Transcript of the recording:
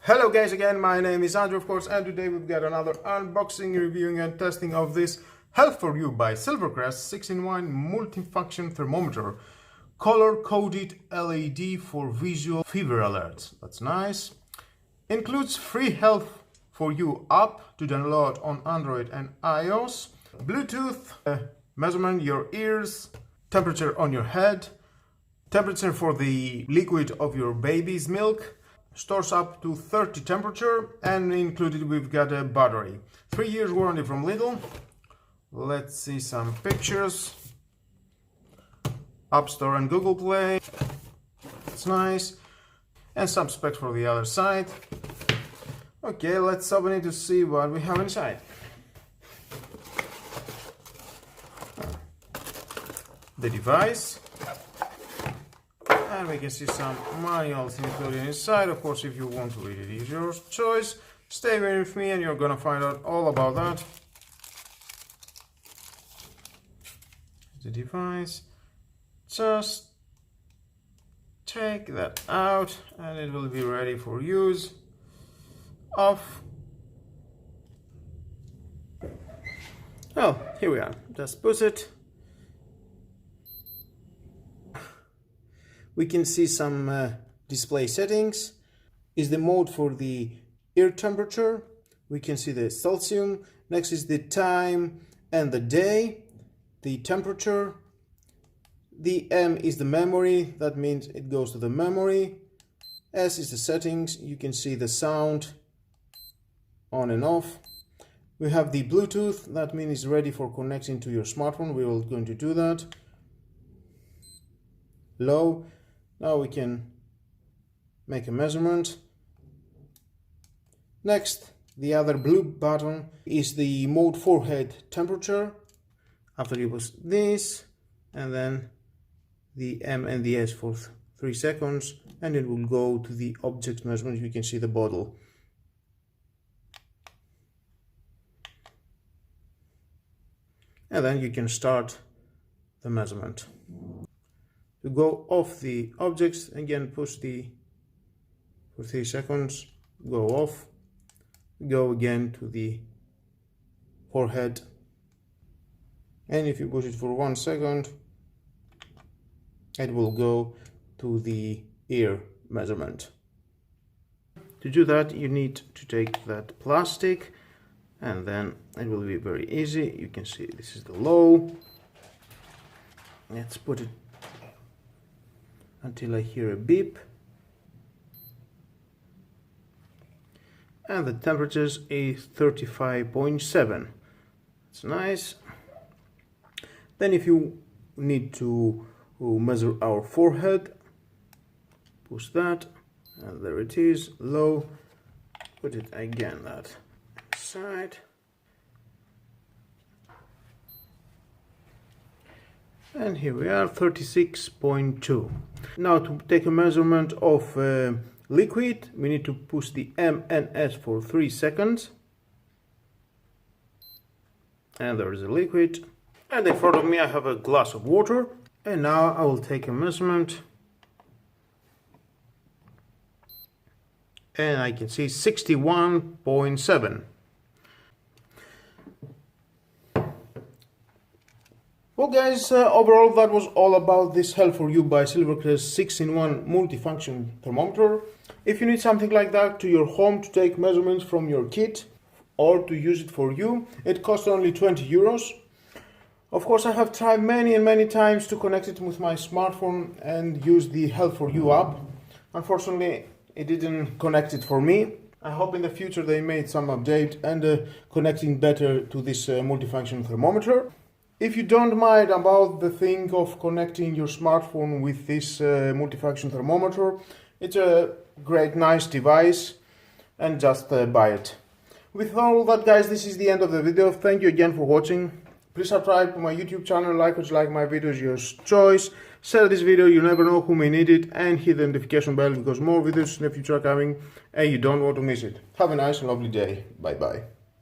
Hello guys again, my name is Andrew of course, and today we've got another unboxing, reviewing and testing of this Health for You by Silvercrest 6-in-1 multifunction thermometer. Color-coded LED for visual fever alerts. That's nice. Includes free Health for You app to download on Android and iOS. Bluetooth, measurement your ears, temperature on your head, temperature for the liquid of your baby's milk. Stores up to 30 temperature, and included we've got a battery. 3 years warranty from Lidl. Let's see some pictures. App Store and Google Play. That's nice. And some specs for the other side. Okay, let's open it to see what we have inside. The device. And we can see some manuals included inside. Of course, if you want to read it, it's your choice. Stay with me and you're gonna find out all about that. The device. Just take that out and it will be ready for use. Off. Well, here we are. Just push it. We can see some display settings. Is the mode for the ear temperature. We can see the Celsius. Next is the time and the day. The temperature. The M is the memory. That means it goes to the memory. S is the settings. You can see the sound on and off. We have the Bluetooth. That means it's ready for connecting to your smartphone. We are going to do that. Low. Now we can make a measurement. Next, the other blue button is the mode forehead temperature. After you push this, and then the M and the S for 3 seconds, and it will go to the object measurement. You can see the bottle. And then you can start the measurement. To go off the objects, again push for 3 seconds, go off, go again to the forehead, and if you push it for 1 second, it will go to the ear measurement. To do that, you need to take that plastic, and then it will be very easy. You can see this is the low. Let's put it until I hear a beep, and the temperature is 35.7. It's nice. Then if you need to measure our forehead, push that, and there it is, low. Put it again that side. And here we are, 36.2. Now to take a measurement of liquid, we need to push the M and S for 3 seconds. And there is a liquid. And in front of me I have a glass of water. And now I will take a measurement. And I can see 61.7. Well guys, overall that was all about this Health for You by Silvercrest 6-in-1 multifunction thermometer. If you need something like that to your home to take measurements from your kit or to use it for you, it costs only 20 euros. Of course, I have tried many times to connect it with my smartphone and use the Health for You app. Unfortunately, it didn't connect it for me. I hope in the future they made some update and connecting better to this multifunction thermometer. If you don't mind about the thing of connecting your smartphone with this multifunction thermometer, it's a great, nice device, and just buy it. With all that guys, this is the end of the video. Thank you again for watching. Please subscribe to my YouTube channel, like my videos, your choice. Share this video, you never know who may need it, and hit the notification bell because more videos in the future are coming and you don't want to miss it. Have a nice and lovely day. Bye bye.